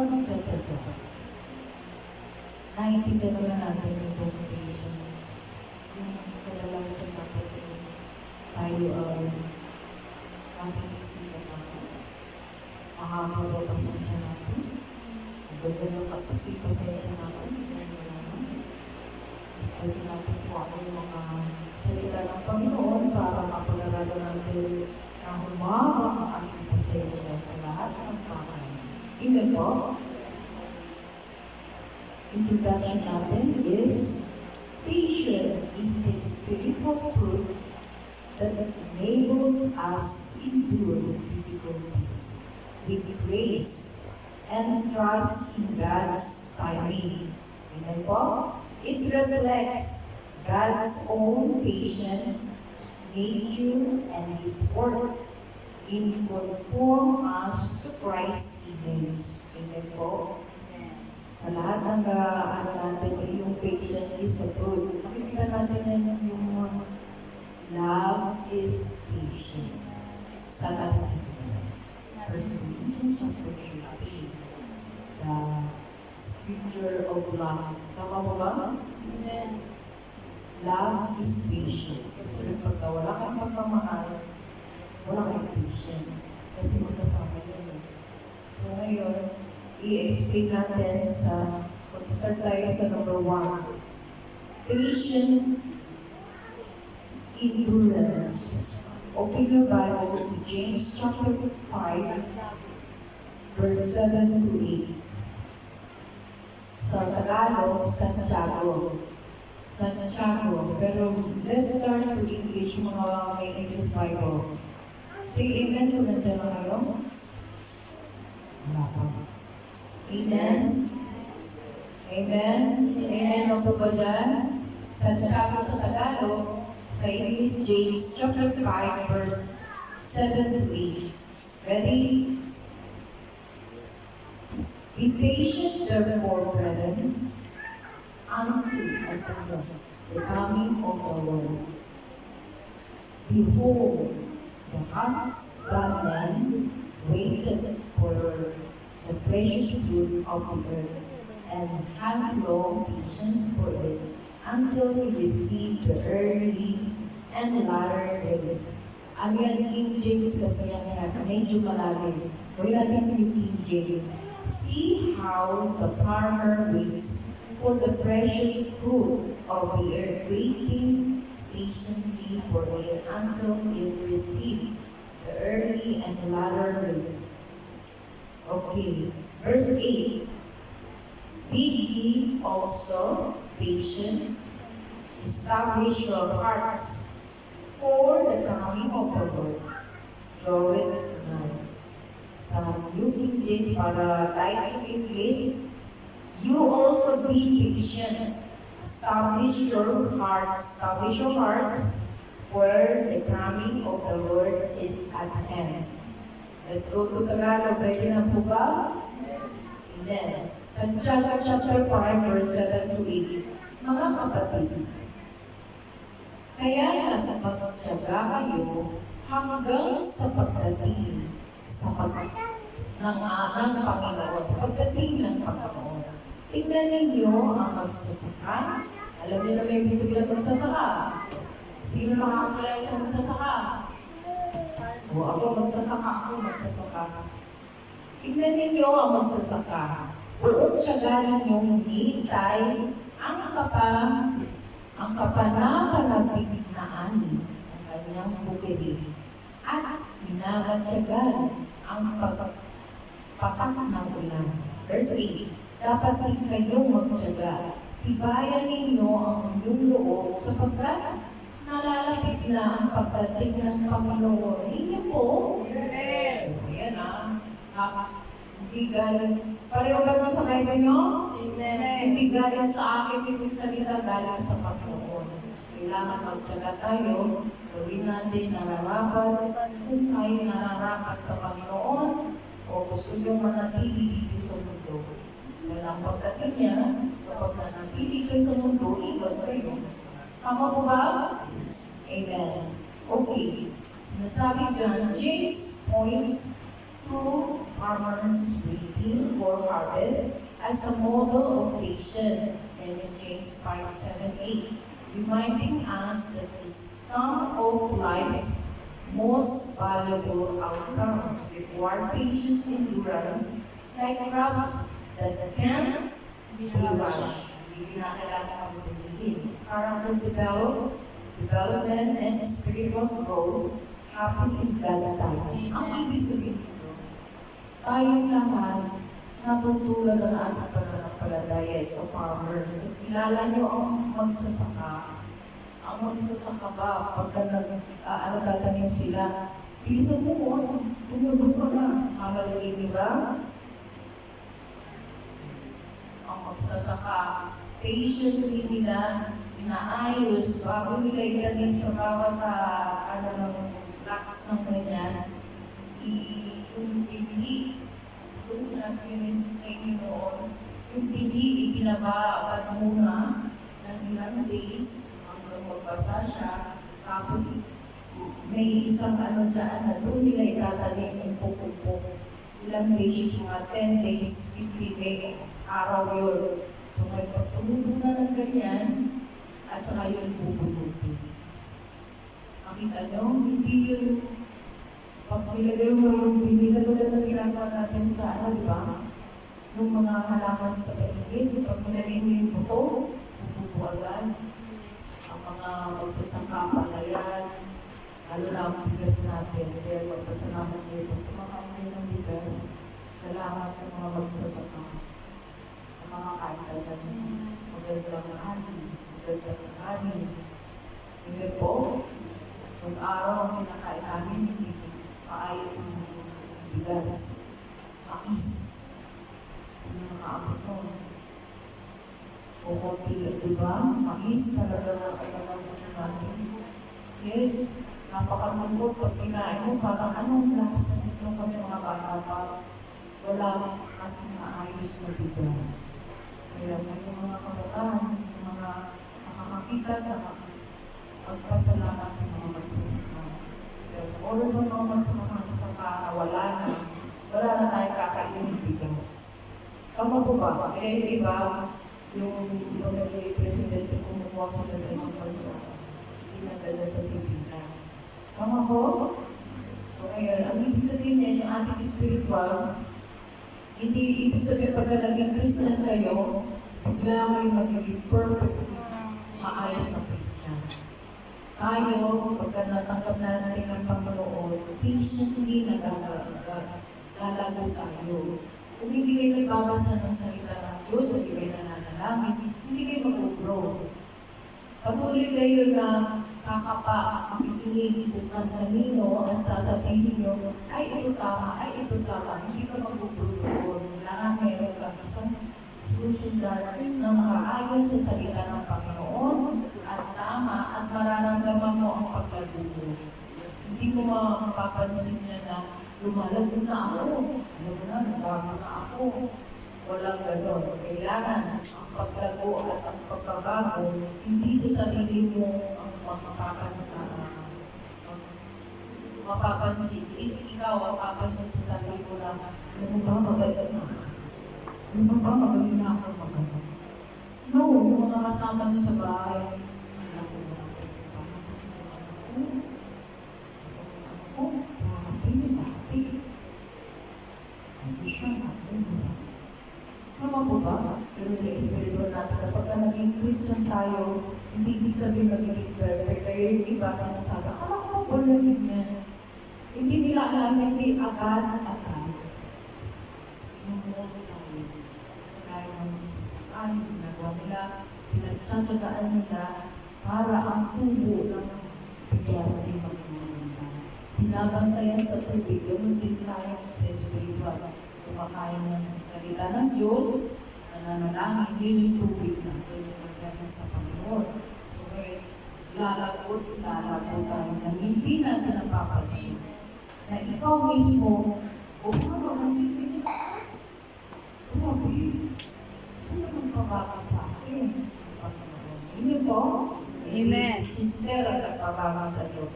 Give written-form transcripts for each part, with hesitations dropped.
magtsatsaga. Naiintindihan naman natin yung vocation. Yung kalalaman natin tayo ating isipan natin. Makakawal ang siya natin. Ganda ng kapasipan sa isa natin. Kasi natin po ako yung mga salita ng Panginoon para mapag-aralan natin na humaba ang ating pasensya sa lahat ng bagay. Amen po? Introduction natin is patience is the spiritual fruit that enables us to endure difficulties with grace and trust in God's timing. Amen po? It reflects God's own patient nature and His work in conform us to Christ's image. Amen po? Sa lahat ng natin, yung patient is a fruit. Nakikita natin yung love is patient. Sa ating First Corinthians chapter 13, the scripture of love. Tama mo ba? Amen. Love is patient. Kasi pagka wala kang pagmamahal, wala kang patient. Kasi magkasama yun. So ngayon, i-explain natin mag-start tayo sa number 1. Patient endurance. Open your Bible to James chapter 5, verse 7 to 8. Sa Tagalog, Santiago. Pero let's start to English, mga may English Bible. Say amen kung nandiyan na kayo. Wala pa. Amen? Amen? Amen ang po ba dyan? Santiago sa Tagalog, sa English, James chapter 5, verse 7 to 8. Ready? Be patient, therefore, brethren, unto the coming of the Lord. Behold, the husbandman waited for the precious fruit of the earth, and had long patience for it, until he received the early and latter rain. Ano yan, King James kasi yan medyo malalim. Wala natin yung King James. See how the farmer waits for the precious fruit of the earth, waiting patiently for it until it receives the early and latter rain. Okay, verse 8. Be ye also patient, establish your hearts, for the coming of the Lord draweth nigh. Sa New King James, para like English, you also be patient, establish your hearts, for the coming of the Lord is at hand. Let's go to Tagalog. Ready na po ba? Amen. Santiago chapter 5, verse 7 to 8. Mga kapatid, kaya magtyaga kayo hanggang sa pagdating ng Panginoon, sa pagdating ng Panginoon. Tingnan ninyo ang magsasaka. Alam niyo na may ibig sabihin ng magsasaka. Sino nakakakilala sa magsasaka? O ako magsasaka. Tingnan ninyo ang magsasaka. Buong tiyagalan niyong hinihintay ang kapanapanabig na ani ng kanyang bukid at minamantyagan ang pagpatak ng ulan. Verse 8. Dapat din kayong magtyaga. Tibayan ninyo ang inyong loob sapagkat nalalapit na ang pagdating ng Panginoon. Hindi po. Ayan hindi galing. Pareho ba nung sa Bible nyo? Amen. Hindi galing sa akin, hindi salita galing sa Panginoon. Kailangan magtyaga tayo, gawin natin nararapat, kung tayo nararapat sa Panginoon, o gusto nyo manatili dito sa mundo. Dahil ang pagdating niya, kapag nanatili kayo sa mundo, iwan kayo. Tama po ba? Amen. Okay. Sinasabi dyan, James points to farmers waiting for harvest as a model of patience, and in James 5:7-8, reminding us that the sum of life's most valuable outcomes require patience, endurance, like crops that can't be rushed. Hindi kinakailangan magpiliin. Character development, and spiritual growth happen in God's time. Ang ibig sabihin nito, tayong lahat natutulad ang ating pananampalataya sa farmers. At kilala niyo ang magsasaka. Ang magsasaka ba, pagka tatanim sila, bilisan mo, tumulong ka na. Mamalagay, di ba? Ang magsasaka, patiently nila, inaayos, bago nila itanim sa bawat lakas ng ganyan, yung bibili, kung sinabi yun sa inyo noon, yung bibili, ibinabaan muna ng ilang days, hanggang magbasa siya, tapos may isang dyan na doon nila itatanim yung pupupok. Ilang days, mga 10 days, 50 days, araw yun. So may pagtulog na ng ganyan, at saka yun pupuputin. Makita nyo, hindi yun, pag nilagay mo yung bibili, katulad na ginagawa natin sa di ba? Yung mga halaman sa paligid, pag nilagay mo yung buto, pupupuagan. Ang mga magsasangkapan na yan, lalo na ang bigas natin, kaya magpasalamat nyo kung kumakain kayo ng bigas. Salamat sa mga magsasaka. Sa mga kaitan na magandang ani, magandang ani. Hindi po, kung araw ang kinakain namin, hindi maayos ang bigas, mais, yung mga kaabot mo. O konti, diba? Mais, talaga kailangan mo natin. Yes, napakalungkot pag kinain mo, parang anong lakas na sitong kami mga bata pa. Wala kasi maayos na bigas. Kaya yung mga kabataan, yung mga nakakakita na pagpasalamat sa mga magsasaka. Or sa mga magsasaka na wala na tayo kakainin ng bigas. Tama po ba? Kaya yung iba, yung pagkakali presidente kumukuha sa ibang bansa, hindi nagdala sa Pilipinas. Tama po? So kaya, ang ibig sabihin niya, yung ating spiritual, hindi ibig sabihin pagka naging Christian kayo, bigla kayo magiging perfect, maayos na Christian. Tayo, pagka natanggap natin ng Panginoon, patiently naglalaro tayo. Kung hindi kayo nagbabasa ng salita ng Diyos, hindi kayo nananalangin, hindi kayo mag-grow. Patuloy kayo na makikinig kung kanino at sasabihin nyo, ay ito tama, hindi ka mag-grow. Kailangan meron ka isang susundan na makaayon sa salita ng Panginoon at tama at mararamdaman mo ang pagkagulo. Hindi mo mapapansin niya na lumalago na ako. Nagbago na ako. Walang gano'n. Kailangan ang paglago at ang pagbabago, hindi sa sarili mo ang mapapansin. Ikaw ang mapapansin sa sarili mo na, ano ba magaling na? Ano ba magaling na ako magaling? No, yung mga kasama niyo sa bahay, tama po ba? Pero sa espiritu natin, kapag naging Christian tayo, hindi ibig sabihin magiging perfect. Kaya yung iba sinasabi, ko ba naging yan? Hindi nila alam, hindi agad-agad. Yung modo tayo, kaya ng ginagawa nila, pinagsasagaan nila para ang tubo ng bigas ay magmamanda. Binabantayan sa tubig, yung hindi tayo sa espiritual. Kumakain ng salita ng Diyos, nananalangin, yun yung tubig natin yung magkana sa Panginoon. So, lalagot tayo na hindi natin napapansin na ikaw mismo, paano nangipin ka? Grabe, sino magpabago sa akin? Hindi po? Amen. Si Sister ang nagpabago sa iyo.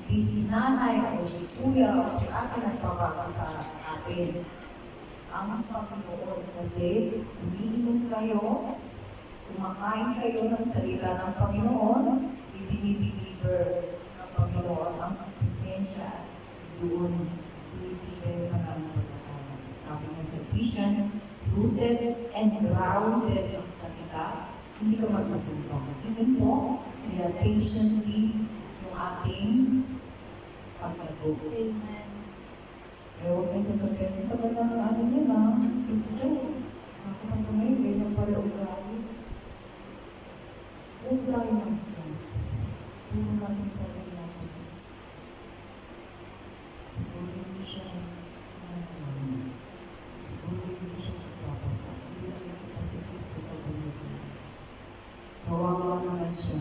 Hindi si nanay o si kuya o si ate nagpabago sa atin. Ang Panginoon Kasi umiinom kayo, kumakain kayo ng salita ng Panginoon, ibinideliver ng Panginoon ang presensya doon. Ibinideliver na ng pagkakaroon. Sabi nga sa Christian, rooted and grounded ang salita, hindi ka magtutulong. Even po, kaya patiently yung ating pagkatuto. Amen. Pero huwag kayo sasabihin, ito ba na ano niya na, kasi dyan, ako na tumayo, ganyan pala ugali. Ugali lang dyan. Puro natin sabihin natin. Siguro hindi siya, siguro hindi siya papasa. Hindi na kita success sa sabihin. Kawawa naman siya.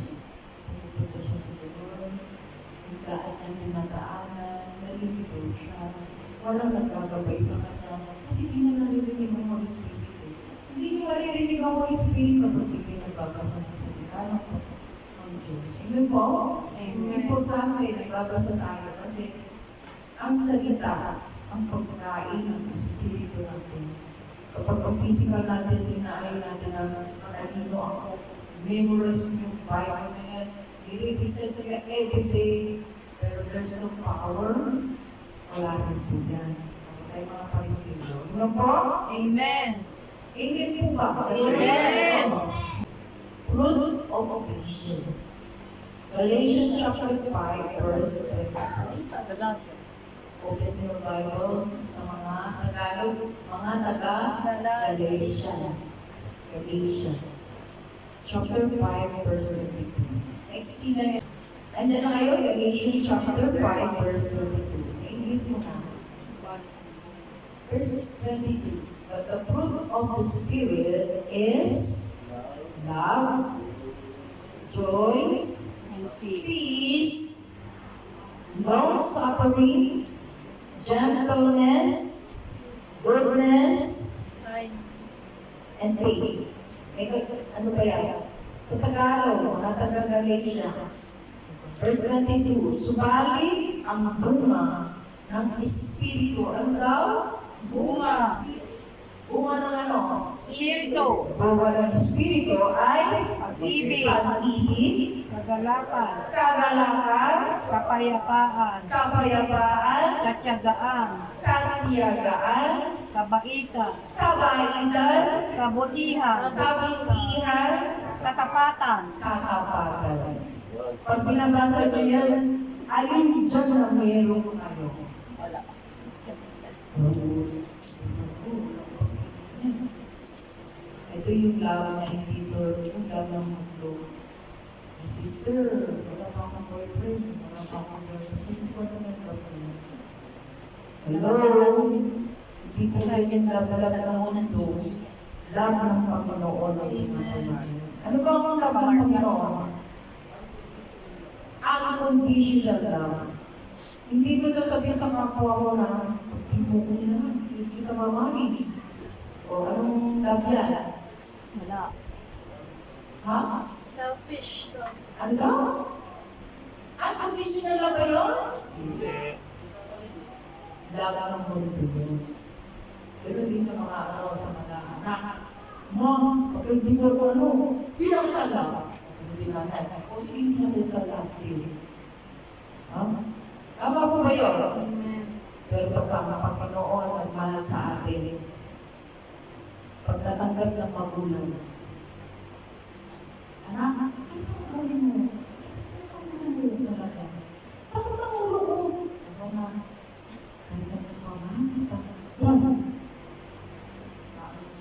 Pupunta siya sa Lord, higkaan niya pinagdaanan, nalilito siya. Walang nagkagabay sa kanya. Kasi hindi na naririnig ang Holy Spirit. Hindi niyo maririnig ang Holy Spirit kapag hindi kayo nagbabasa ng salita ng Diyos. Yun po, importante nagbabasa tayo kasi ang salita, ang pagkain ng Espiritu natin. Kapag ang physical natin, dinaayo natin ang kanino ako, memorize yung Bible na yan, i-represent ka everyday, pero there's no power. Wala rin po yan. Ay mga parisilo. Ano po? Amen. Amen po ba? Amen. Fruit of patience. Galatians chapter 5, verse 7. Open your Bible sa mga Tagalog, mga taga-Galatian. Galatians. Chapter 5, verse 22. Next, sila yan. And then ngayon, Galatians chapter 5, verse 22. English mo na. Verse 22. But the fruit of the Spirit is love, joy, And peace. peace, long-suffering, gentleness, goodness, and faith. Ano ba yan? Sa Tagalog, mga taga-Galatia. Verse 22, subalit ang bunga ng Espiritu, ang daw? Bunga. Bunga ng ano? Spirito. Bunga ng Espiritu ay Pag-ibig. pag-ibig, Kagalakan. kagalakan, Kapayapaan. kapayapaan, Katyagaan. katiyagaan, Kabaitan. kabaitan, Kabutihan. kabutihan, Katapatan. katapatan. Pag binabasa nyo yan, alin dyan na meron kayo? Wala. Ito yung love na hindi to, yung love ng mundo. Sister, wala pa akong boyfriend, wala pa akong boyfriend. Hindi ko na boyfriend. Hello? Hindi po ganyan love ng mundo. Love ng Panginoon ang inutunan. Ano ba ang love ng Panginoon? Unconditional love. Hindi ko sasabihin sa kapwa ko na, hindi mo ko na, hindi kita mamahig. O anong love yan? Wala. Ha? Selfish. Ano? Unconditional love ba yun? Hindi. Love ng mundo yun. Pero hindi sa mga araw, sa mga anak. Mom, pag hindi mo ko ano, bilang ka lang. Hindi na natin. O sige, hindi na kita lang. Ha? Tama po ba yun? Amen. Pero pagka ang Panginoon nagmahal sa atin, pag natanggap ng magulang, anak, ito ang gawin mo. Ito ang gawin mo talaga. Sakit ang ulo ko. Ano na? Kaya sa mga kita. Yan. Ang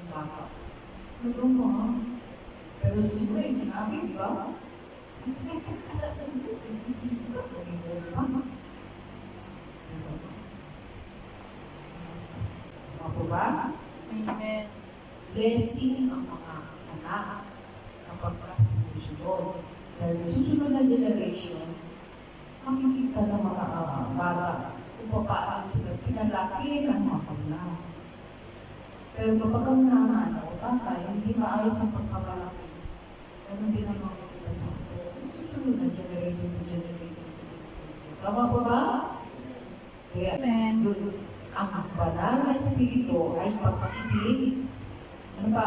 baka. Ano mo ha? Pero siguro yung sinabi, di ba? Ako ba? Amen. Blessing ang mga anak kapag susunod. Dahil susunod na generation, makikita ng mga bata kung paano sila pinalaki ng mga paglaw. Pero kapag ang nanay o tatay, hindi maayos ang pagkakalaki. Ganun din ang mga kita sa susunod na generation to generation. Tama po ba? Kaya, Amen. ang banal na espiritu ay pag-ibig, Ano pa?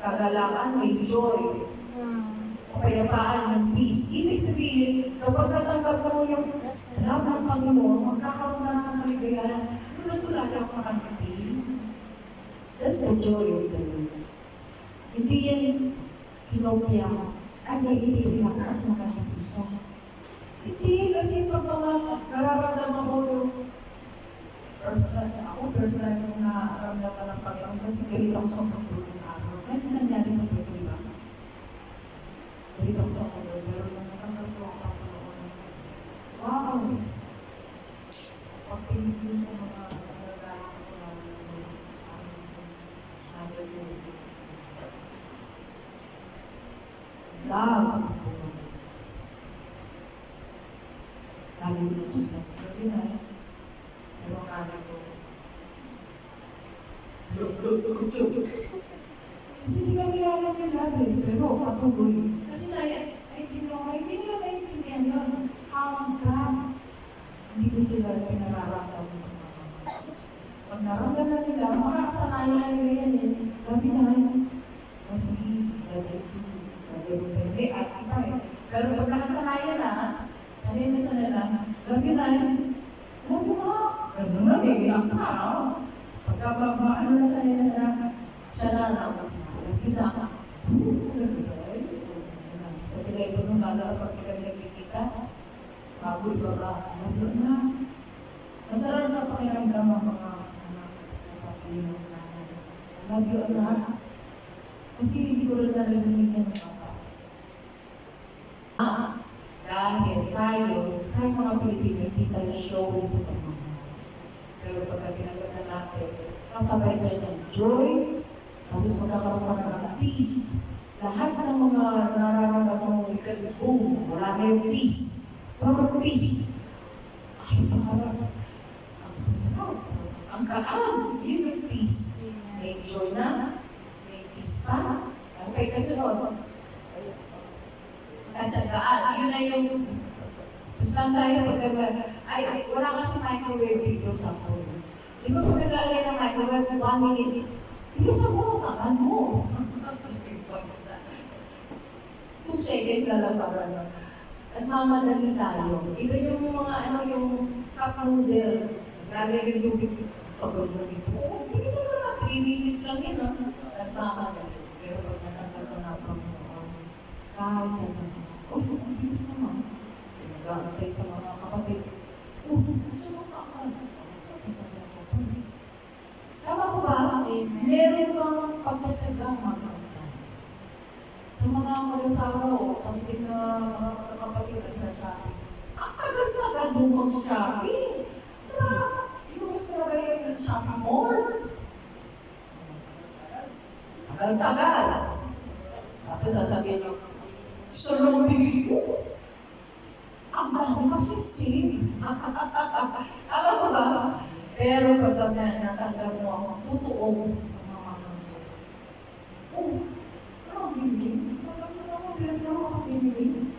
Kagalakan, may joy. Kapayapaan ng peace. Ibig sabihin, kapag natanggap mo yung love ng Panginoon, magkakaroon na ng kaligayahan. Tulad-tulad sa kanil. That's the joy of the Lord. Hindi yan kinopya at hindi lakas ng kanyang puso. Hindi, kasi pag mga nararamdaman ko yung first time yung nararamdaman ng Panginoon kasi galit ako sa pagpulong araw. Kasi nangyari sa pagpulong araw. Galit ako sa pagpulong pero nung natanggap ko ang Panginoon, wow! Pag pinipin ko mga nagagawa ko na love. Lagi mo na siya sa pagpulong. Pero kaya ko, kasi di ba nilalang yung labi, pero patuloy. Kasi hindi nila maintindihan yun. Hanggang hindi ko sila pinararamdaman. Pag naramdaman nila, makakasanayan nila yan eh. Gabi na yun. Kasi at iba eh. Pero pag nakasanayan na, sanay na, gabi na yun. Gabi na. Ganun na, bigyan ka. Pagkababa, ano na sanay na siya na kita. Sa tigay ko nung lalo, pag kami nagkikita, bagoy ba ka? Lalo na. Masarap sa pakiramdam ang mga anak sa piling na. Lalo na. Kasi hindi ko rin narinig yan ng papa. Dahil tayo mga Pilipino, hindi tayo show sa Panginoon. Pero pagka ginagawa natin, kasabay tayo ng joy, tapos magkakaroon ng peace. Lahat ng mga nararamdaman ng ikagabong, wala kayong peace. Proper peace. Ay, parang ang sarap. Ang kaan, yun yung peace. May joy na, may peace pa. Okay, kasunod. Katsagaan, yun na yung gusto lang tayo pagkagal. Ay, wala kasi microwave dito sa phone. Di ba kung naglalagay ng microwave, 1 minute, bilisan mo, takan mo. 2 seconds na lang para na. At mamadali tayo. Iba yung mga yung cup noodle. Lalagay yung pagod mo dito. Bilisan mo na, 3 minutes lang yun. At mamadali. Pero pag natanggap ko na Panginoon, kahit na ang bilis naman. Pinag-aantay sa mga kapatid. Tama ko ba? Meron kang pagsasagang magkakita. Sa mga mag-asawa o sa ating mga kapatid na Shopee. Ang agad-agad doon ang Shopee. Yung mas narayan ng Shopee Mall. Agad-agad. Tapos sasabihin nyo, gusto lang bibili ko. Ang dami kasi save. Alam mo ba? Pero pag natanggap mo ang totoo, ano bibili? Ano bibili?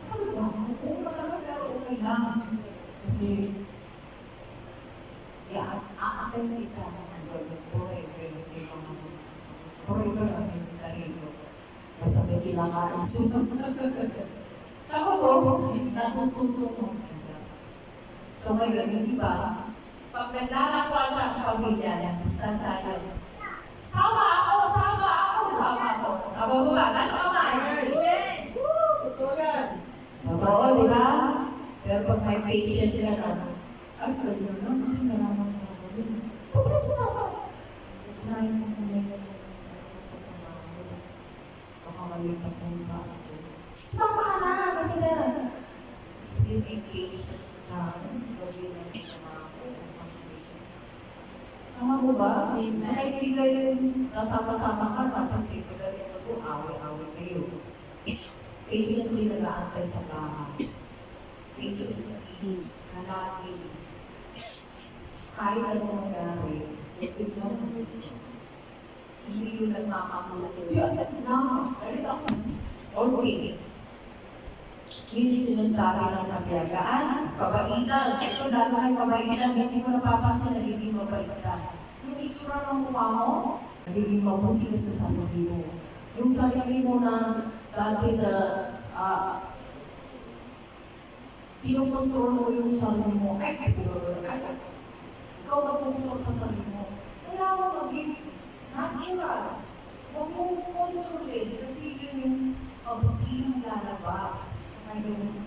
Ano ba? Kung talaga pero okay lang. Kasi, aakin na ito ang gawin ko eh. Forever ang hindi basta may kinakain susunod. Tama po, natututo mo siya. So ngayon, yung iba, pag naglalakwa siya ang pamilya niya, saan tayo? Sama ako! Aba ba? Nasama eh! Totoo yan! Totoo, di ba? Pero pag may patient ka na, ay, pwede na, kasi nalaman mo ako yun. Huwag na sasama. Unahin mo kung may makakalimutan ko sa akin. Sumama ka na! Ganda na! Sleeping cases na gawin na sa mga tama mo ba? Amen. Nakikita yung nasama-sama ka, tapos ikita rin mo ito, away-away kayo. Patiently nag-aantay sa bahay. Patiently, lalaki. Kahit anong nangyari, tignan mo. Hindi yun nagmakamulat. Yun, that's enough. Galit ako. Okay. Yun yung sinasabi ng kabiyagaan, kabaitan. Ito, lalo ng kabaitan, hindi mo napapansin na hindi mabait ka. Yung itsura ng mukha mo, Nagiging mabuti ka sa sarili mo. Yung sarili mo na dati na kinukontrol mo yung sarili mo. Ikaw na pumunta sa sarili mo. Kailangan maging natural. Huwag mong kontrolin kasi yun yung mabutihang lalabas sa kanyang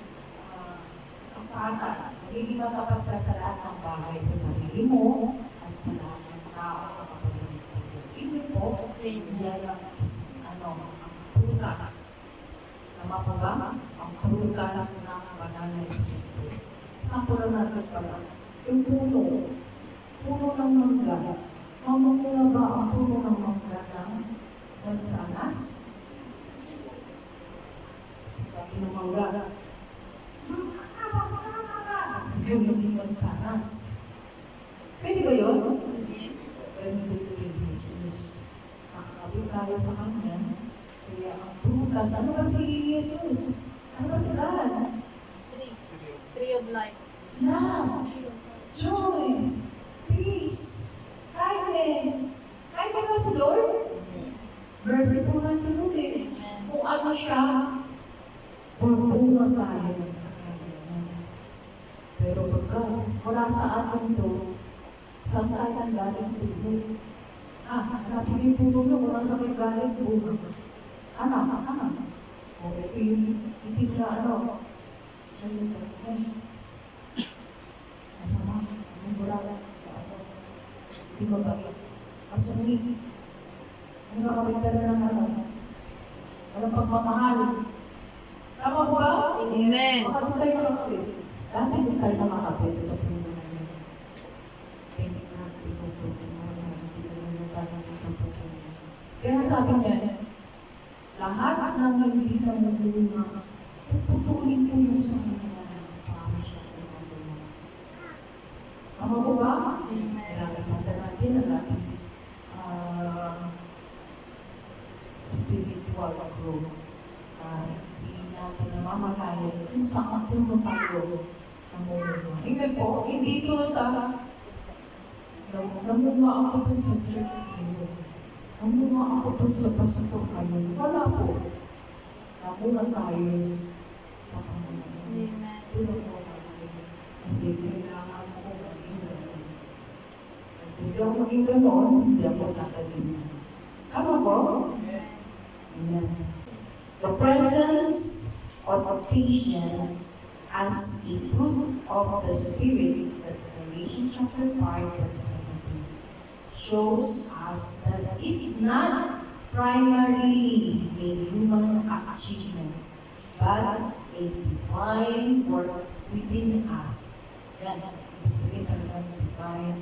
kapatan. Magiging matapat ka sa lahat ng bagay sa sarili mo at sa lahat ng tao na kapatid sa iyo. Yun po, yan ang prutas. Tama po ba? Ang prutas ng banal na espiritu. Sampo lang natin pala. Yung puno ng mangga. Mamamula ba ang puno ng mangga ng mansanas? Sabi ng mangga, yung hindi mansanas. Pwede ba yun? Pwede yung Jesus. Nakakabit tayo sa kanya. Kaya ang prutas, ano ba si Jesus? Ano ba si God? Tree of life. Love, joy, peace, kindness. Kahit ba si Lord? Merciful na si Lord eh. Kung ano siya, burbunga tayo. Pero pagka wala sa atin ito, saan tayo ang galing puno? Hanapin yung puno nyo, wala sa may galing puno. Ano? O, ito yung itin na ano. Sabi ko, masama, ang bulala. Di ba ba? Kasi ano kami ka na ng ano? Walang pagmamahal. Tama ba? Amen. Makatutay ka kape. Dati din tayo nakakape sa puno na yun. Kaya sabi niya, lahat ng hindi na nagulunga, puputulin po yung sa kanila para siya kumagulunga. Tama po ba? Kailangan natin ang ating spiritual growth. Hindi natin namamalayan kung saan puno tayo namumulunga. Tingnan po, hindi ito sa namunga ako dun sa church kayo. Namunga ako dun sa pasasok kayo. Wala po. Namunga tayo sa Panginoon. Amen. Tulog mo tayo. Kasi kailangan ko maging gano'n. At hindi ako maging gano'n, hindi ako tatagin. Tama po? Amen. The presence of patience as a fruit of the Spirit, that's Galatians chapter 5, verse 17, shows us that it's not primarily a human achievement, but a divine work within us. Yan, ibig sabihin talaga divine,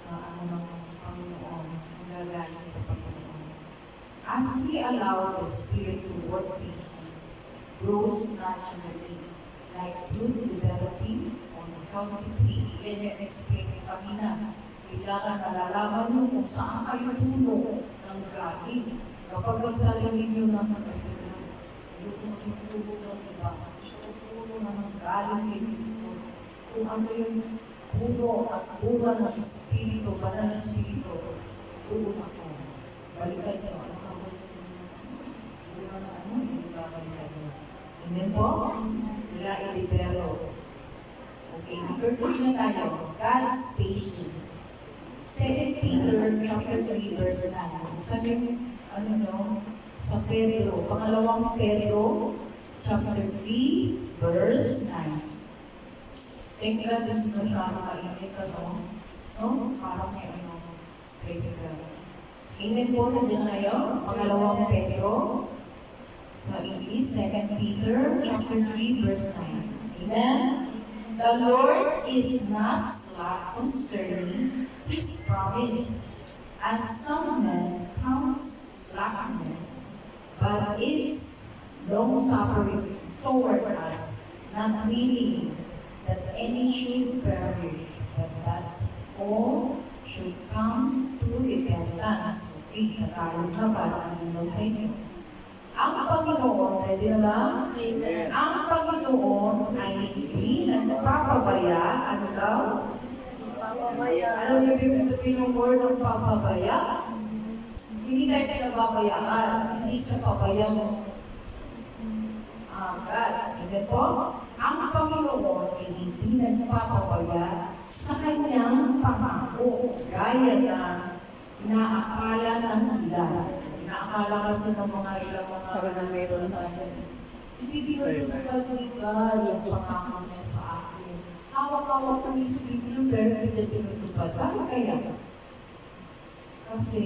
ng Panginoon, ang gagaling sa Panginoon. As we allow the Spirit to work patience, grows naturally, like fruit developing on a healthy tree. Yan yung explain ni kanina. Kailangan nalalaman nyo kung saan kayo puno ng galing. Kapag nagsalimin nyo ng yung puno ng iba, yung puno na ng galing kay Kristo, kung ano yung puno at bunga ng Espiritu, banal ng Espiritu, puno ako. Balikan nyo, ano ka ba bunga na ano, hindi ka balikan nyo. Amen po? Wala i-develop. Okay, number 3 na tayo. God's patience. 2 Peter chapter 3 verse 9. Sabi ano no? Sa Pedro, pangalawang Pedro chapter 3 verse 9. Teka, din ko siya makainit ano? No? Parang may ano. Teka. Amen po na din ngayon. Pangalawang Pedro. So, English, 2 Peter chapter 3 verse 9. Amen? The Lord is not slack concerning His promise, as some men count slackness, but is long-suffering toward us, not willing that any should perish, but that all should come to repentance. Okay, nakaroon na ba ang sa inyo? Ang Panginoon, pwede na ba? Amen. Ang Panginoon ay hindi nagpapabaya. Ano daw? Papabaya. Alam niyo ibig sabihin ng word ng papabaya? Hindi tayo pinababayaan. Hindi siya pabayaan mo. Agad. Hindi po? Ang Panginoon ay hindi nagpapabaya sa kanyang pangako. Gaya na inaakala ng ilan. Inaakala kasi ng mga ilang mga Talagang meron na. hindi ko matutupad yung pangako niya sa akin. Hawak-hawak ko yung scripture pero hindi tinutupad. Bakit kaya? Kasi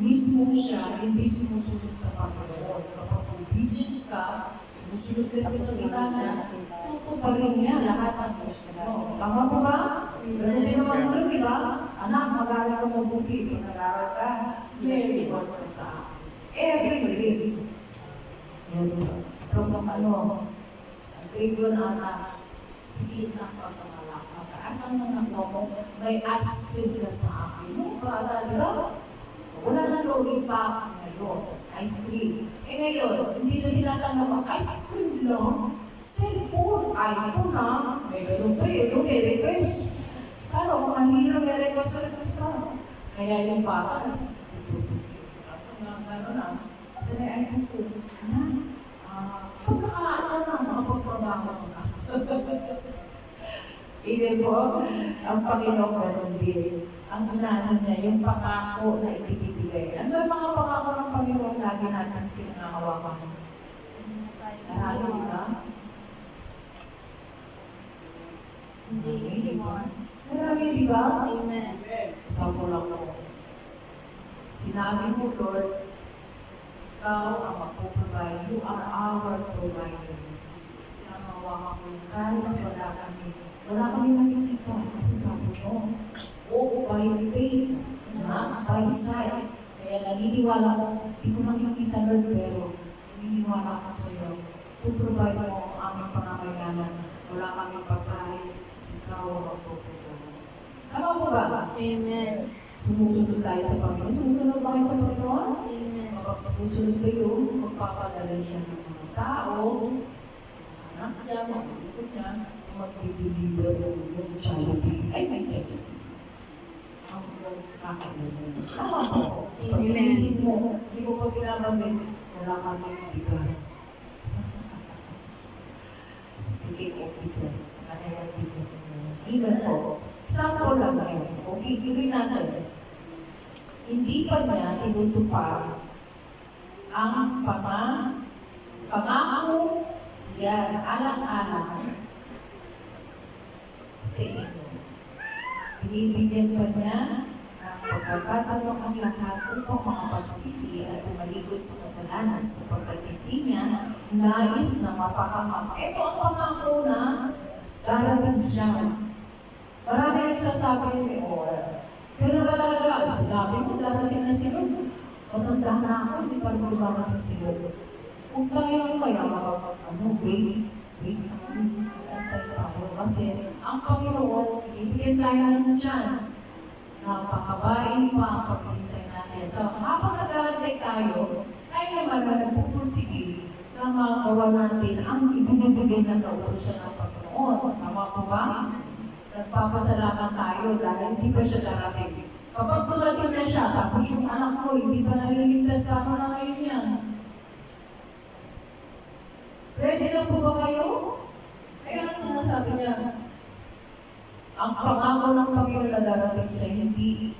mismo siya hindi sinusunod sa Panginoon. Kapag obedience ka, sinusunod ka sa gitana, tutuparin niya lahat ng gusto mo. Tama po ba? Ganun din naman mo, di ba? Anak, mag-aaral ka mabuti. Pag nag-aaral ka, very good ka sa akin. Every day. Pero kung ano, grade 1 ata, sige na pagkamalakad. Asan na nga mo, may ice cream ka sa akin. No, para diba? Wala na login pa ngayon. Ice cream. Eh ngayon, hindi na tinatanggap ang ice cream lang. Cellphone, iPhone na. May ganun pa yun, may request. Pero kung mahirap may request ka. Kaya yung bata, kasi nga gano'n na. Kasi may iPhone ko, pagkakaano na, makapagtrabaho ka. Ibig po, ang Panginoon ganun din. Ang inaano niya, yung pangako na ibibigay. Ano yung mga pangako ng Panginoon lagi natin pinangahawakan? Marami, di ba? Hindi mo. Marami, di ba? Amen. Isang ko lang po. Sinabi mo, Lord, ikaw ang magpaprovide. You are our provider. Pinangahawakan ko yung kahit wala kami nakikita. Kasi sabi mo, by faith, not by sight. Kaya naniniwala ko, hindi ko nakikita Lord, pero naniniwala ko sa iyo. To-provide mo ang aming pangangailangan. Wala kami pagkain, ikaw ang magpaprovide. Tama po ba? Amen. Sumusunod tayo sa Panginoon. Sumusunod ba kayo sa Panginoon? Amen. Kapag sumusunod kayo, magpapadala siya ng mga tao, anak niya, mag-ikot niya, mag-deliver yung charity. Ay, may charity. Ang kakainin. Tama po. Pag inisip mo, hindi ko pa pinabagay, wala kami bigas. Speaking of bigas, kaya bigas mo. Even po, sample lang yun. Okay, gawin natin. Hindi pa niya tinutupad ang pangako yan, alang-alang sa inyo. Binibigyan pa niya ng pagkakataon ang lahat upang makapagsisi at tumalikod sa kasalanan sapagkat hindi niya nais na mapakamap. Ito ang pangako na darating siya. Marami nagsasabi niyo, pero ba talaga, sinabi mo darating na si Lord. Matanda na ako, hindi pa rin ba na si Lord. Kung tayo ang kaya wait, antay tayo. Kasi ang Panginoon, ibigyan tayo ng chance. Napakabain pa ang paghintay natin. So, habang nag-aantay tayo, tayo naman na nagpupursige na magawa natin ang ibinibigay na nautusan ng Panginoon. Tama po ba? Nagpapasalamat tayo dahil hindi pa siya darating. Kapag tumating na siya, tapos yung anak mo, hindi pa naliligtas, paano na ngayon yan? Ready na po ba kayo? Kaya ang sinasabi niya, ang pangako ng Panginoon na darating siya, hindi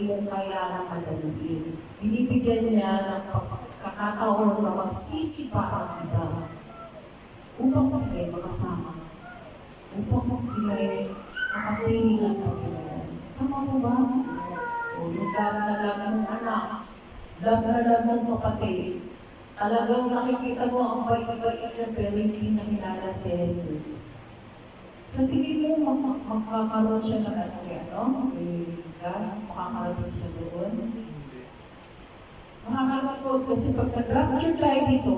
mo kailangan madalugin. Binibigyan niya ng pagkakataon na magsisi pa ang iba upang sila'y makasama. Upang sila'y makapiling ng Panginoon. Tama mo ba? O yung dami-dalag ng anak, dami-dalag ng kapatid, talagang nakikita mo ang bait-bait niya pero hindi nakilala si Jesus. Sa tingin mo, makakaroon siya ng ano? Makakaroon siya doon? Makakaroon ko kasi pag nag-rapture tayo dito,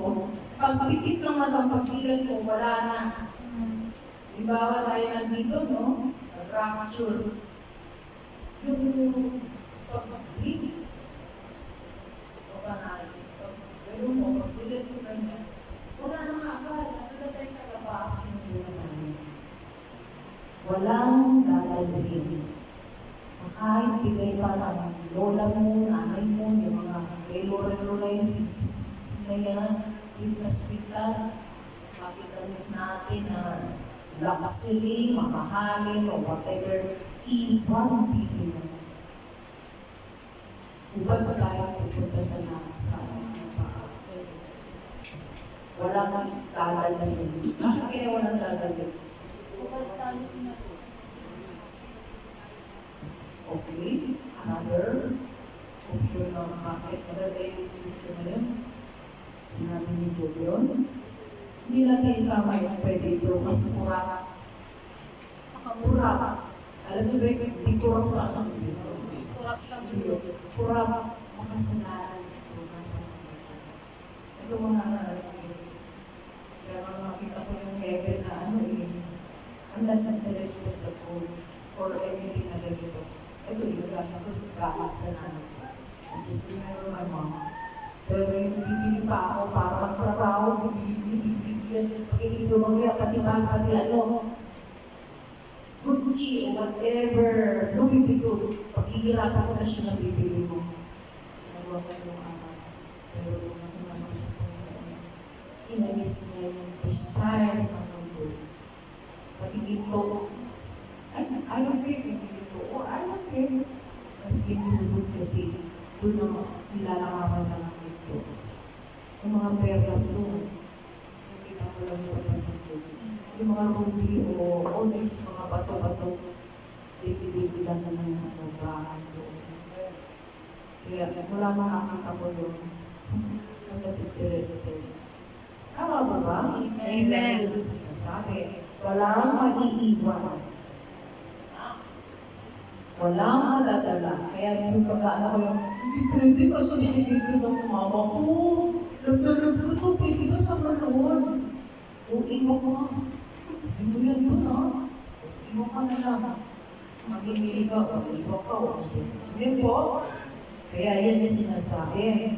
pagpikit lang naman pagpilan ko, wala na. Ibawa tayo nandito, no? Nag-rapture. Yung pagpikit, o ba na, pero mo, pagpilan ko kanya, wala na nga agad, nagpila tayo sa labas, sinubulan namin. Walang dadalhin. Kahit bigay pa ng lola hospital, makikamit natin na luxury, mamahalin, o whatever, ibang bibili. Ubad pa tayo pupunta sa wala kang dadalhin. Bakit kaya walang dadalhin? Okay, another option ng bakit nalagay yung solution na yun. Sinabi ni Julian, hindi natin isama yung pwede ito kasi kurap. Kurap. Alam niyo ba yung kurap sa akin? Kurap sa mundo. Kurap makasalanan ito. Ito mga kaya makita ko yung heaven na ang respect ako for everything na ganito. Ito yung gano'n ko kakasalanan. I just remember my mom. Pero yung bibili pa ako para magtrabaho, bibili, pag-iito mamaya, pati Gucci, whatever, lumibig ko, paghihirapan ko na siya na bibili mo. Nagawa ko yung ama. Pero kung naman siya po, inalis niya yung desire ng mundo. Pagiging to, I don't care kung hindi to, or I don't care. Mas kinulog kasi, doon ang nilalakaman na ng ito. Yung mga perlas doon, nakita ko lang sa pagkito. Yung mga ruby o onyx, mga bato-bato, baby lang na ng bahay doon. Kaya wala makakita ko doon. Ang natitirested. Tama ba ba? Amen. Sabi, walang maiiwan. Walang madadala. Kaya yung pag-aano ko yung, hindi kasi nililibre ng mama ko. Lagdalag ko ito, pwede ba sa maloon? Iwan ko nga. Hindi mo yan doon, ha? Iwan ka na lang. Magigili ka, iwan ka. Hindi po. Kaya yan yung sinasabi.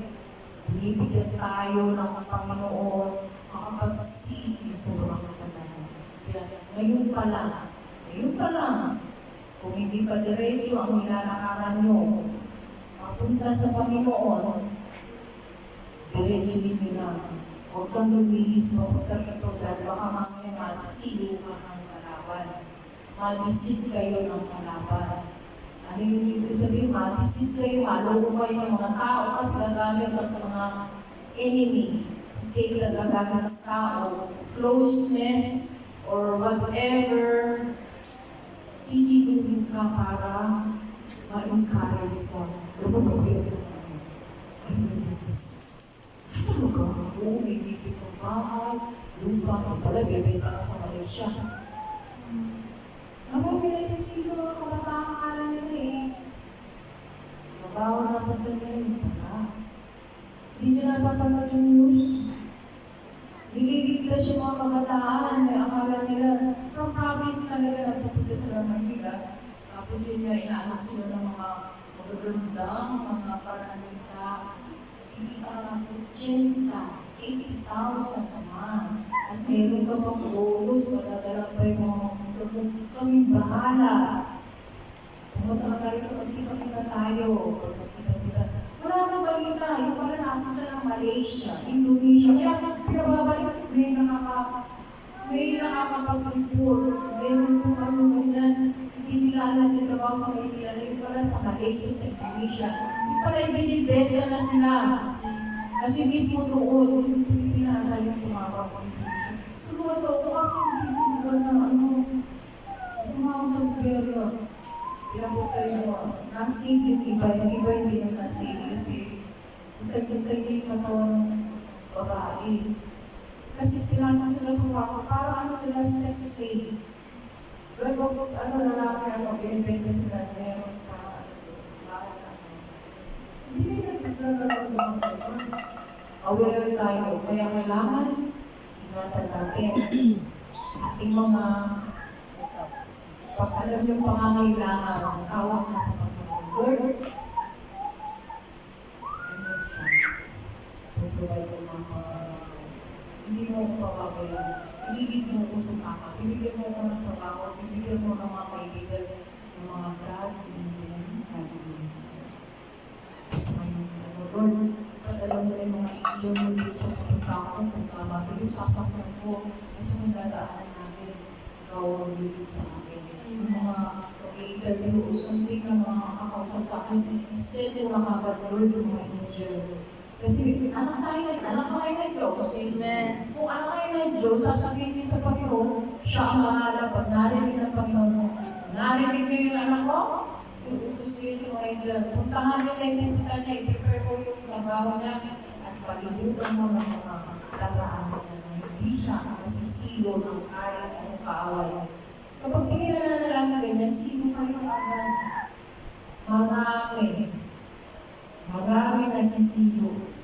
Binibigyan tayo ng Panginoon makapagsisi sa mga kasalanan. Kaya ngayon pa lang, kung hindi pa diretso ang nilalakaran nyo, mapunta sa Panginoon, diretso nyo lang. Huwag kang lumihis, mapunta ka ito, dahil baka mamaya magsilo ka ng kalaban. Malisit kayo ng kalaban. Ano yung ibig sabihin? Malisit kayo, malulumay ng mga tao kasi gagamit ng mga enemy. Okay, gagamit ng tao, closeness, or whatever, sisipin ka para ma-encourage ka. Ano ka? Oo, ibigay ng bahay, lupa ka pala, bibenta ka sa Malaysia. Ano pinag-isip mga kabataan akala nila Mabawa na pa ganyan. Hindi nyo napapanood yung news. Nililigtas yung mga kabataan, akala nila, from province talaga nagpupunta sila ng Manila. Tapos yun nga, inaanak sila ng mga magagandang, mga paranita. Hindi ka 80,000 naman. At meron ka pang bonus, madadala pa yung mga kami bahala. Pumunta ka rin, magkita-kita tayo. Wala nang balita. Yung pala napunta ng Malaysia, Indonesia. Kaya pinababalik, may nakakapag-report. Meron po kami ganyan. Hindi nila alam yung trabaho sa Maynila. Yung pala sa Malaysia, sa Indonesia. Yung pala ibinibenta na sila. Kasi mismo doon, yung pinala yung tumawag ko. Tulungan daw ko kasi hindi tulungan na tumawag sa gobyerno. Pinapot kayo, nasig yung iba hindi na nasig kasi utay-utay yung katawan ng babae. Kasi sinasa sila sa wako, parang sila sex slave. Pero lalaki, binibenta sila, meron pa, hindi na naglalaro ng mga aware tayo. Kaya kailangan ingatan natin ating mga pag alam yung pangangailangan ng tawag na sa Panginoon. Hindi mo ko papabayaan. Ibigay mo ko sa kaka. Ibigay mo ko ng trabaho. Ibigay mo ng mga kaibigan ng mga God. Lord, pag alam mo rin mga picture mo dito sa punta ko, kung tama ko, yung sasakyan ko, at yung dadaanan namin, ikaw ang dito sa akin. Yung mga interview o something na mga kakausap sa akin, send mo na kagad, Lord, yung mga angel. Kasi anak tayo ng Diyos. Amen. Kung anak tayo ng Diyos, sasabihin niyo sa Panginoon, siya ang mahala pag narinig ng Panginoon mo. Narinig niyo yung anak ko? Iutos niyo sa mga angel. Puntahan niyo na ipunta niya, i-prepare mo yung trabaho niya, at palibutan mo ng mga daraan niya na hindi siya masisilo ng kahit anong kaaway. Kapag tinira na lang ganyan, sino pa yung agad? Marami nasisilo.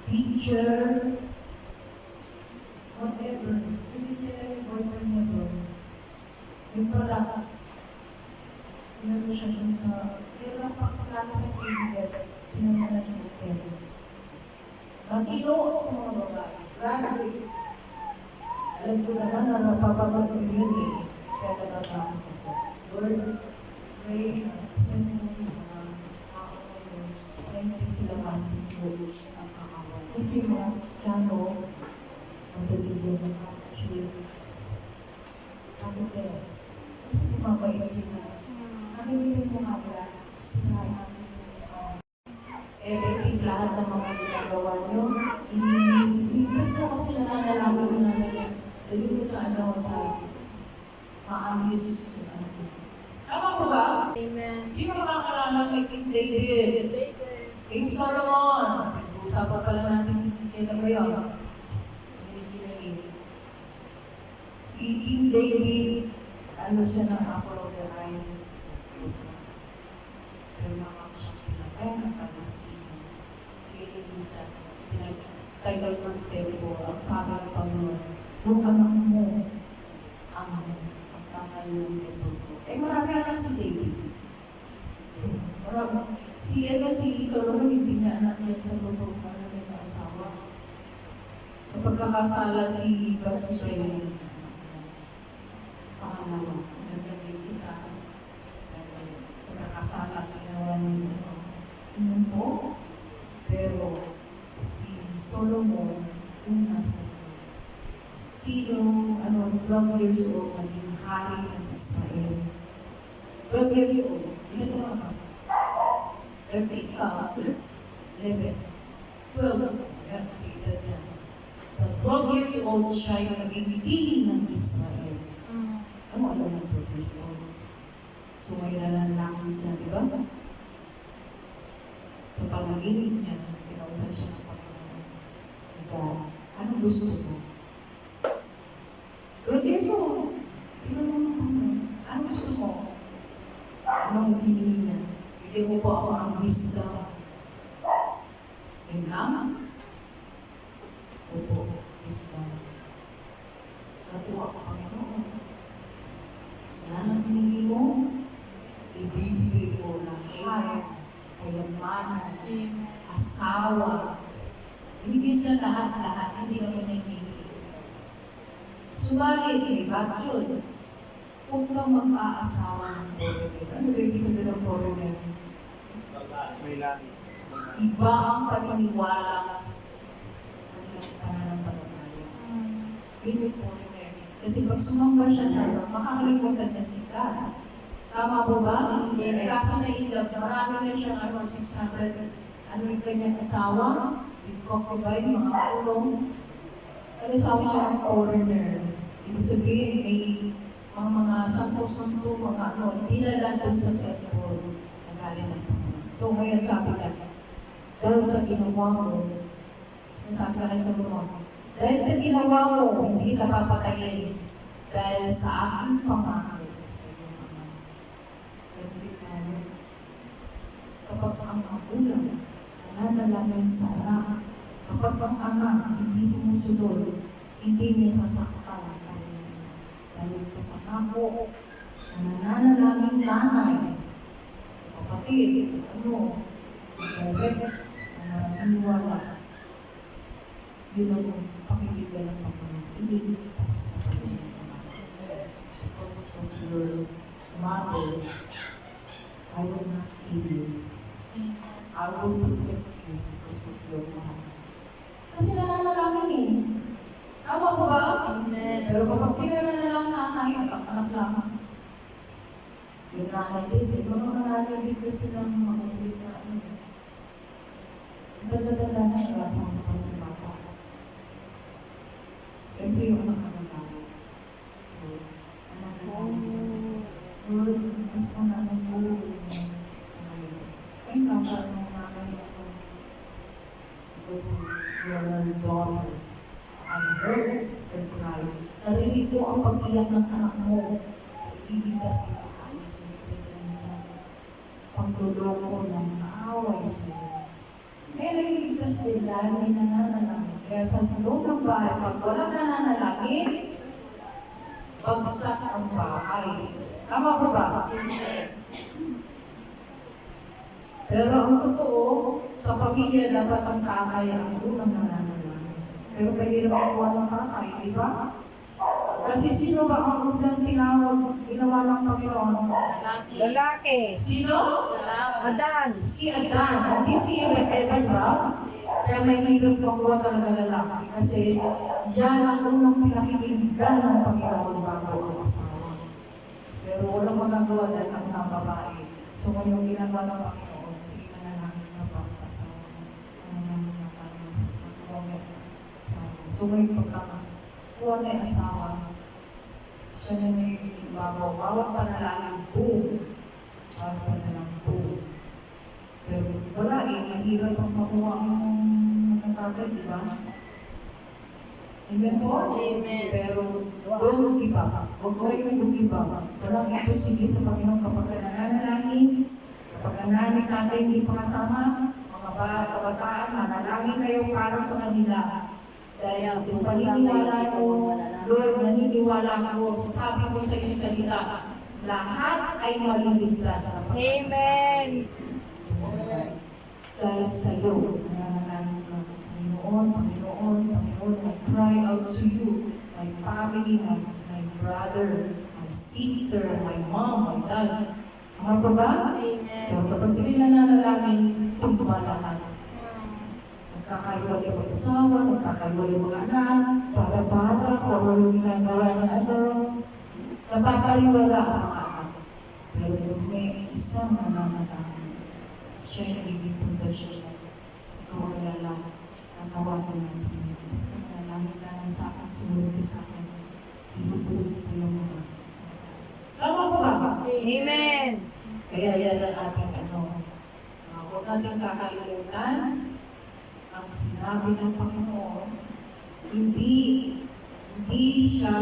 Teacher, whatever. Hindi nila yung boyfriend niya doon. Yung pala, pinano siya dun sa, kaya lang pagkakala sa kaibigan, pinano na yung hotel. Mag-ino ako mga babae. Graduate. Alam ko naman na napapagod ko yun eh. Kaya natatapos ako. Lord, pray, send mo yung mga kakasayos. Hindi sila masisilo ang kakawal. Kasi mga Kristiyano, ang bibigyan ng kapatid. Ano kaya? Kasi kumabay sila. Nakibigyan mo nga sila natin everything, lahat ng mga ginagawa nyo. Gusto ko kasi nananalangin namin. Dali ko sa maayos. Tama po ba? Amen. Sino makakaralang kay King David? King Solomon. Usapan pala natin kailan ba yun? Si King David, ano siya ng apple of the eye. Pero makakasya pinatay ng Palestine. Kailan siya pinagtagal ng tempo. Ang sabi ng Panginoon, yung anak mo ang pagkakayo ng tempo. Marami anak si David. Marami. Si Solomon, hindi niya anak niya sa totoo para may asawa. Sa pagkakasala si Bathsheba, pangalawa, nagkagiti sa pagkakasala, ginawa niyo po. Pero si Solomon, yung nasa sino, 12 years old, naging hari ng Israel. 12 years old, ilan na ba? 11, 12. Yan, si edad niya. So, 12 years old siya yung naging king ng Israel. Ano alam ng 12 years old? So, may nalalaki siya, di ba? So, panaginip niya, kinausap siya ng Panginoon. God, ano gusto mo? 12 years old. Ano gusto mo? Anong hiningi niya? Hindi mo po ako ang wisdom. Income? Opo, wisdom. Natuwa ko Panginoon. Yan ang hiningi mo, ibibigay ko lahat, kayamanan, asawa. Ibigay sa lahat-lahat, hindi kami nagiging. Subalit, may batyon. Huwag kang mag-aasawa ng foreigner. Ano ba yung sabi ng foreigner? Iba ang paniniwala sa pananampalataya. Yun yung foreigner. Kasi pag sumamba siya siya, makakalimutan niya si God. Tama po ba? Kaso na ilap, marami na siyang 600, yung kanyang asawa, with concubine, mga kulong. Kasi sabi siya ng foreigner. Ibig sabihin, may mga santo-santo, mga hindi na lang doon sa festival na galing ng Panginoon. So ngayon sabi niya, dahil sa ginawa mo, sabi ka kay Solomon, dahil sa ginawa mo, hindi ka papatayin. Dahil sa aking pangako sa iyong ama. Kapag ang magulang, nananalangin sa anak, kapag ang anak hindi sumusunod, hindi niya sasaktan. Dahil sa pangako, nananalangin nanay, kapatid, direct, iniwala. Yun ang pakibigay ng Panginoon. Hindi basta pakibigay ng Panginoon. Because of your mother, I will not kill you. I will protect you because of your mother. nanay din. Mga nanay din kasi lang makulit na ano. Ganda-ganda na sila sa mga pagkakata. Siyempre yung anak na nanay. Anak na nanay. Mas ko na nanay. Ay, nakakal ng nanay ako. Because your daughter, I heard her cry. Narinig ko ang pag-iyak ng anak mo. Ibig kasi sa pagluloko ng away sa'yo. Kaya naliligtas din dahil may nananalangin. Kaya sa loob ng bahay, pag walang nananalangin, bagsak ang bahay. Tama po ba? Pero ang totoo, sa pamilya dapat ang tatay ang unang nananalangin. Pero pwede naman kuha ng tatay, di ba? Kasi sino ba ang unang tinawag, ginawa ng Panginoon? Lalaki. Sino? Adan. Si Adan. Hindi si Evan ba? Kaya may hirap makuha talaga lalaki. Kasi yan ang unang pinakikinggan ng Panginoon bago ang asawa. Pero walang magagawa dahil ang mga babae. So ngayong ginagawa ng Panginoon, hindi ka na namin napasasawa. So ngayon pagkakakuha na yung asawa, siya na may bago. Bawat panalangin po. Bawat panalangin po. Pero wala eh, mahirap ang makuha ang natatag, di ba? Amen po? Amen. Pero don't give up. Huwag kayong give up. Walang imposible sa Panginoon kapag nananalangin, kapag nananalig natin hindi pakasama, mga kabataan, manalangin kayo para sa kanila. Dahil kung paniniwala ko, Lord, naniniwala ko, sabi ko sa iyong salita, lahat ay maliligtas sa pagkakasama. Amen. Dahil sa iyo, nananalangin ka, Panginoon, I cry out to you, my family, my brother, my sister, my mom, my dad. Mga ba ba? Amen. Pero kapag hindi nananalangin, tumba lahat. Nagkakaiwala yung mag-asawa, nagkakaiwala yung mga anak, para kung ano yung ginagawa ng ano, napapaliwala ang mga anak. Pero kung may isang nananalangin, siya yung ibig pundasyon. Ikaw ang lala, natawagan ng Pilipinas. Nanalangin ka ng sa akin, sumunod sa akin. Ibubulog ko yung mga. Tama po ba? Amen. Kaya yan ang ating ano. Huwag natin kakalimutan ang sinabi ng Panginoon, hindi siya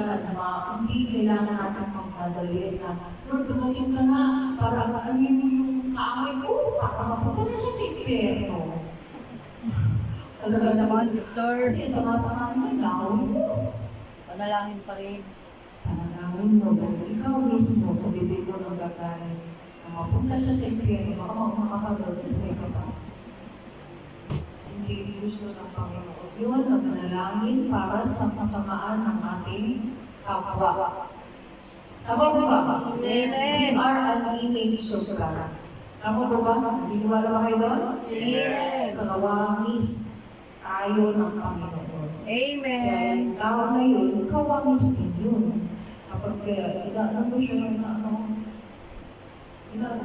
hindi kailangan natin magmadali na, Lord, dumating ka na, para kaangin mo yung kaamay ko, para mapunta na siya sa impyerno. Talaga naman, Sister. kasi sa mga pangalan, lawin mo. Panalangin pa rin. Panalangin mo, dahil ikaw mismo sa bibig mo ng gagaling, na mapunta siya sa impyerno, baka makakagawin ka pa. Hindi gusto ng Panginoon. Yun ang panalangin para sa kasamaan ng ating kapwa. Tama ba ba? Amen. We are an image of God. Tama ba ba? Biniwala ba kayo doon? Amen. Kawangis tayo ng Panginoon. Amen. Kaya yung tao na yun, kawangis din yun. Kapag inaano mo siya ng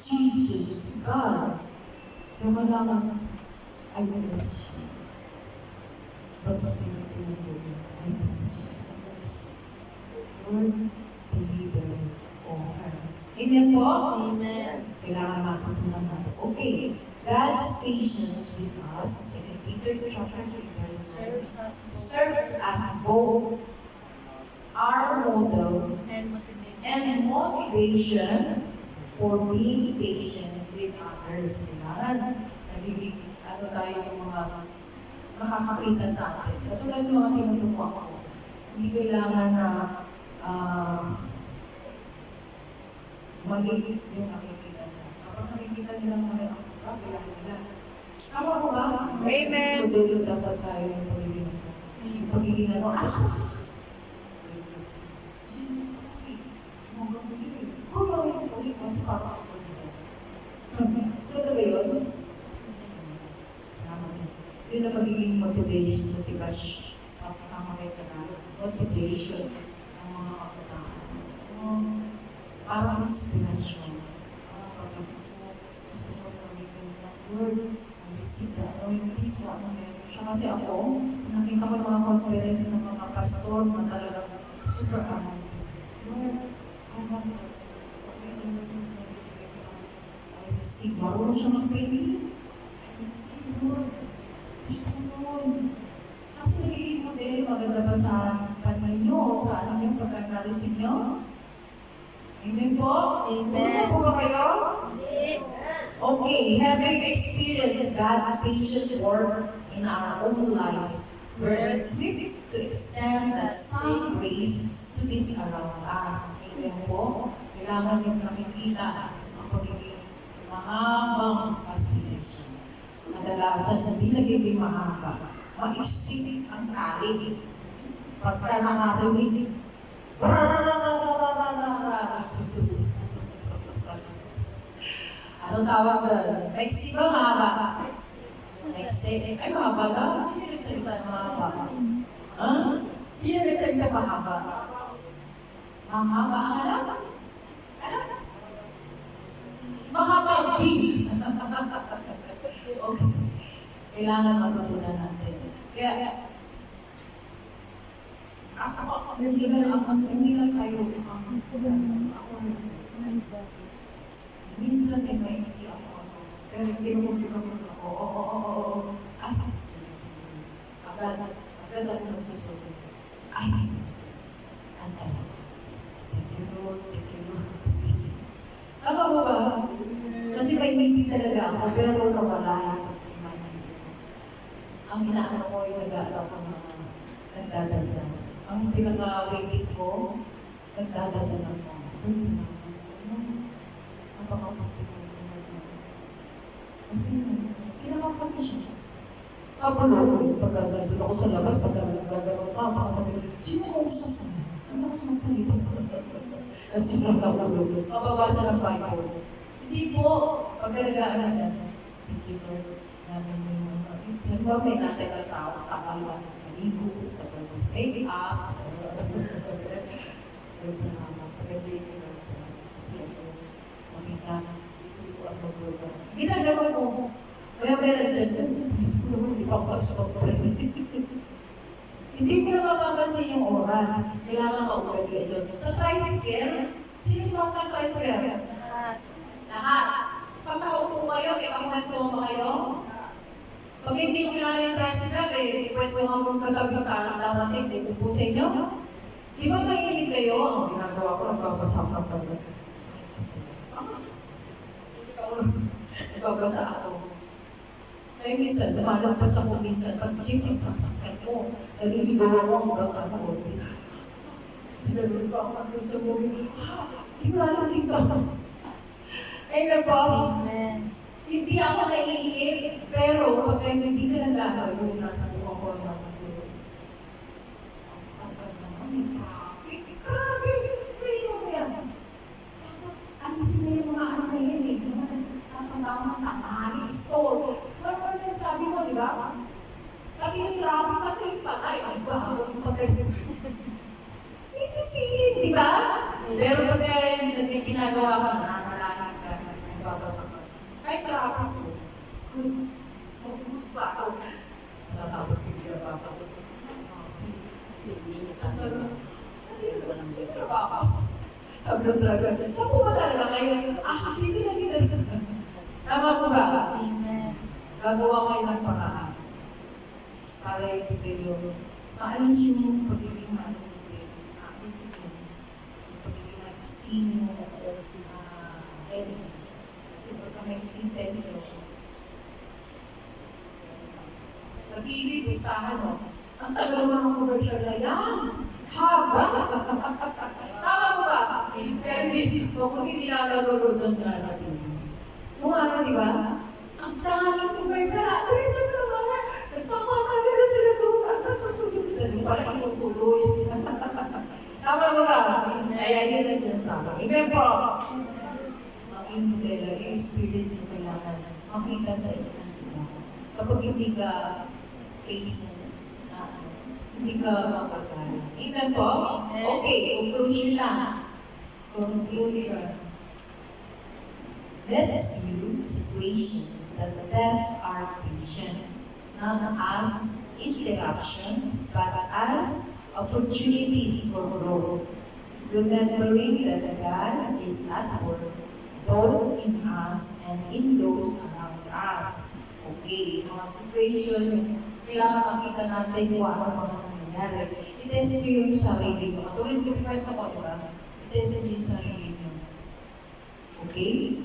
Jesus, God, yung malaman, I miss you. But still, I miss you. Lord, deliver all her. Amen po? Amen. Kailangan matutunan natin. Okay. God's patience with us, 2 Peter chapter 3, verse 7, serves as both our model And motivation. and motivation for being patient with others. Kailangan nagiging tayo ng mga makakakita sa atin. Katulad ng mga tinutuwa ko, hindi kailangan na mali yung nakikita nila. Kapag nakikita nila mali ako, kailangan nila. Tama ko ba? Amen. Modelo dapat tayo ng pagiging yung pagiging ano, kasi papa ako dito. Totoo ba yun? Yun ang magiging motivation sa Tibash. Tama kayo ka na. Motivation ng mga kabataan. Parang inspiration. Sisa, yung pizza, siya kasi ako, nakita ko yung mga conference ng mga pastor na talagang super among. Lord, I want to I receive. Marunong siya mag-baby. I receive, Lord. Gusto ko Lord. Kasi nagiging model, maganda ba sa panay nyo o sa ano yung pagkakarisip nyo? Amen po? Amen. Ano po ba kayo? Okay, having experienced God's patience work in our own lives, we're equipped to extend that same grace to those around us. Amen po? Kailangan yung nakikita ang pagiging mahabang pasensya. Kadalasan, hindi nagiging mahaba. Maisip ang tali. Pagka nakarinig, anong tawag doon? Maiksi ba mahaba? Maiksi. Ay, mahaba daw. Sino nagsalita ng mahaba? Ha? Sino nagsalita mahaba? Mahaba ang alam? Ano? Mahaba din. Okay. Kailangan matutunan natin. Kaya, hindi lang tayo minsan ay maiksi ako. Pero hindi mo ako. Oo. Ay, agad ako nagsusunod. Ay, antay. Thank you, Lord. Tama mo ba? Kasi may meeting talaga ako, pero nawala yung pagkimanan. Ang inaano ko yung nag-aalaw ko na nagdadasal. Ang pinaka-waiting ko, nagdadasal ako. Kinakausap ko siya. Kapalo, pagkagandun ako sa labas, pagkagandun ka, makasabi ko, sino ko usap ko? Ano ako sa magsalita? Nasisang na ulo. Mababasa ng Bible. Hindi po, pagkalagaan na yan. Hindi po, namin yung mga, may natin ang tao, kakalawa, maligo, make up, ginagawa ko. Kaya hindi pa ako sa hindi ko na mapapansin yung oras. Kailangan ka-upgrade yun. Sa tricycle, sino sumasang tricycle? Lahat. Pag nakaupo kayo, ikakunan ba kayo? Pag hindi ko kilala yung tricycle, kwento nga mong kagabi ka, darating, upo sa inyo. Di ba mahilig kayo? Ang ginagawa ko, nagpapasama pa ba? Nagbabasa ako. Kaya minsan, sumalagpas ako minsan, pag sip-sip-saksakan ko, naliligaw ako hanggang ano. Sinalun pa ako sa movie. Di ba alam dito? Amen po. Amen. Hindi ako naiingit, pero pagka hindi ka nagagawa yung nasa buong ko ng mga grabe, sino mo yan? Ano sila yung mga ano na yan eh? Tatandaan ng tanghali, store. Ano yung sabi mo, di ba? Sabi yung traffic at yung patay. Ay ba, yung patay. Sisisihin, di ba? Pero pagka yung ginagawa ka, nananalangin ka, nagbabasa ka. Kahit traffic ko. Magbubuti pa ako. Natapos ko siya basa ko. Sabi ng driver, saan po ba talaga kayo? Hindi na ginagawa. Tama po ba? Amen. Gagawa kayo ng paraan. Para hindi kayo maalis yung pagiging manunin. Isipin. Yung pagiging magsino. Kasi pagka may intensyon. Nag-iibig, gustahan mo. Ang tagal mo ng commercial na yan. Haba! Tama mo ba? Kaya hindi, kung hindi nakalulod ng natin. Yung ano, di ba? Ang daming commercial. Ano yung sabi ng mga? Nagpapakagay na sila doon. At nasusunod na doon. Parang inutuloy. Tama mo ba? Kaya yun ang sinasabi. Amen po. Maging modelo, yung experience yung kailangan. Makita sa inyo. Kapag hindi ka patient, hindi ka mapagkala. Amen po? Okay, conclusion na. Conclusion. Let's view situations that test our patience. not as interruptions, but as opportunities for growth. Remembering that God is at work both in us and in those around us. Okay, mga situation, kailangan makita natin kung ano mga nangyayari. I-test nyo yung sarili nyo. Katulad ko kwento ko, di ba? I-test nyo yung sarili nyo. Okay?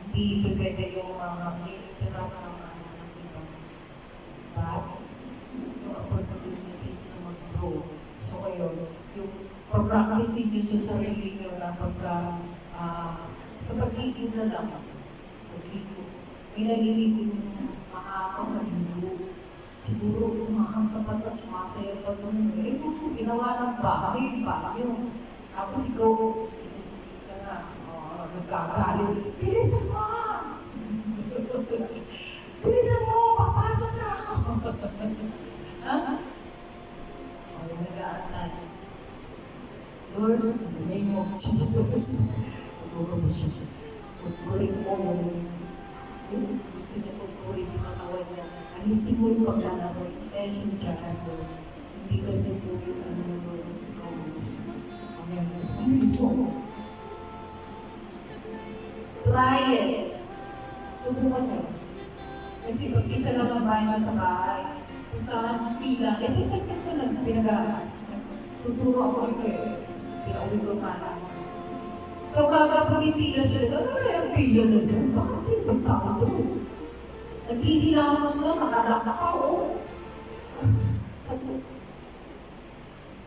Hindi pwede yung mga interrupt ng iba. But, yung opportunities na mag-grow. So, kayo, yung pag-practice nyo sa sarili nyo na pagka sa pag-ibig na lang. Pag-ibig. May nalilibig na makakapaligo. Siguro, kumakanta pa ito, sumasaya pa ito. Eh, ginawa ng bahay, bahay. Tapos ikaw, ka na, nagkagalit. Bilisan mo! Bilisan mo! Papasok na ako! Ha? O, nag-aantay. Lord, in the name of Jesus, pagkukulit siya. Pagkulit mo yung gusto niya pagkulit sa katawan niya. Alisin mo yung paglalaro, intention siya ako. Hindi kasi po yung try it. Subukan niyo. Kasi pag isa lang ang bahay na sa bahay, puntahan pila, tuturo ako kayo. Pinaulit ko ka na. Kapag pagpipila sila, ano na yung pila na doon? Bakit yung tao ito? Naghihilaman sila, nakalak ako.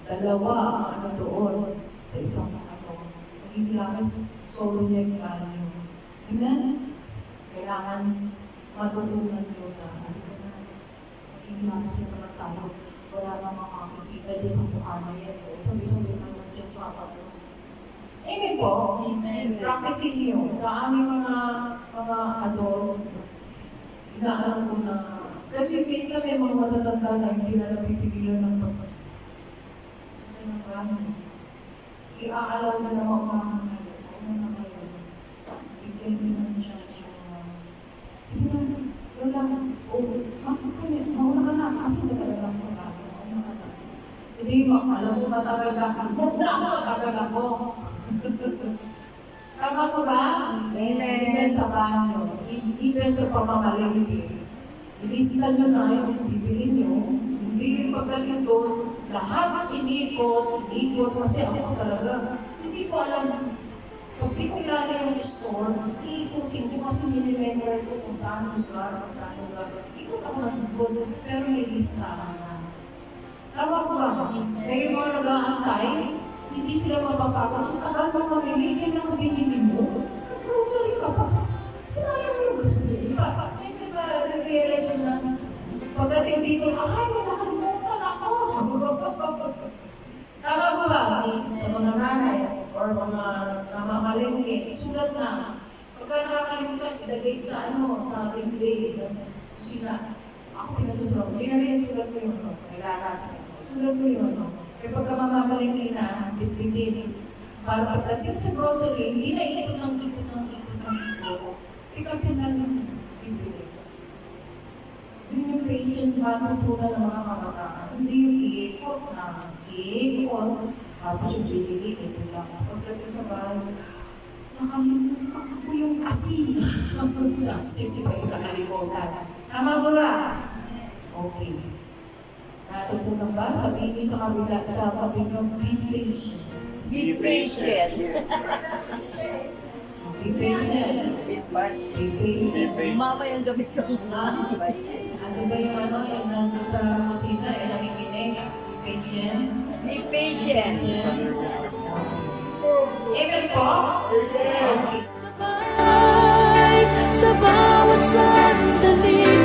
Dalawa, ano doon, sa isang naghihilaman, solo niya yung kanyo. Amen? Kailangan matutunan nyo na, naghihilaman sila ng tao. Wala namang makikita din sa mukha na yan. Sabi-sabi na yung Diyos Papa. Amen po. Amen. Practicing niyo. Sa aming mga adult, inaalam ko na. Kasi minsan may mga matatanda na hindi na napipigilan ng pagkakas. I-aalaw na naman mga ngayon. Ano na ngayon? Bigyan nyo ng chance yung sige na, yun lang. Mauna ka na. Kasi matagal lang sa tayo. Hindi, alam mo matagal ka. Matagal ako. Tama ko ba? Amen. Sa banyo. Even sa pamamalingki. Ilisitan nyo na yung bibilin nyo. Hindi pagdating doon, lahat inikot, kasi ako talaga. Hindi ko alam. Pag di ko kilala yung store, iikutin ko kasi nini-memorize ko kung saan lugar, kung saan lugar. Ikot ako nag-good, pero nilistahan na. Tama ko ba? Kaya yung mga nag-aantay, hindi sila mapapagod. Ang tagal mo mamili, yan ang binili mo. Grocery ka pa. Sinayang mo yung grocery. Siyempre ba, nag-realize na pagdating dito, ay, nakalimutan ako. Tama ko ba? Sa mga nanay or mga namamalengke, isulat na. Pagka nakakalimutan, ilagay sa sa template. Sina, ako pinasulat. Sina rin sulat ko yun. Kailangan. Sulat mo yun. Kaya pagka mamamalingki na, bitbitin. Para pagdating sa grocery, hindi na ikot ng ikot. Pick up yun lang yung bitbitin. Yun yung patient matutunan ng mga kabataan. Hindi yung iikot na iikot. Tapos yung binili, ito lang. Pagdating sa bahay, nakalimutan ko yung asin. Asin, iba yung nakalimutan. Tama mo ba? Okay. Natutunan ba? Sabihin niyo sa kabila, sa tabi niyo, be patient. Be patient. Be patient. Be patient. Mama yung gamit ko. Ano ba yung yung nandun sa kusina, nakikinig? Be patient. Be patient. Amen po? Okay. Sa bawat sandali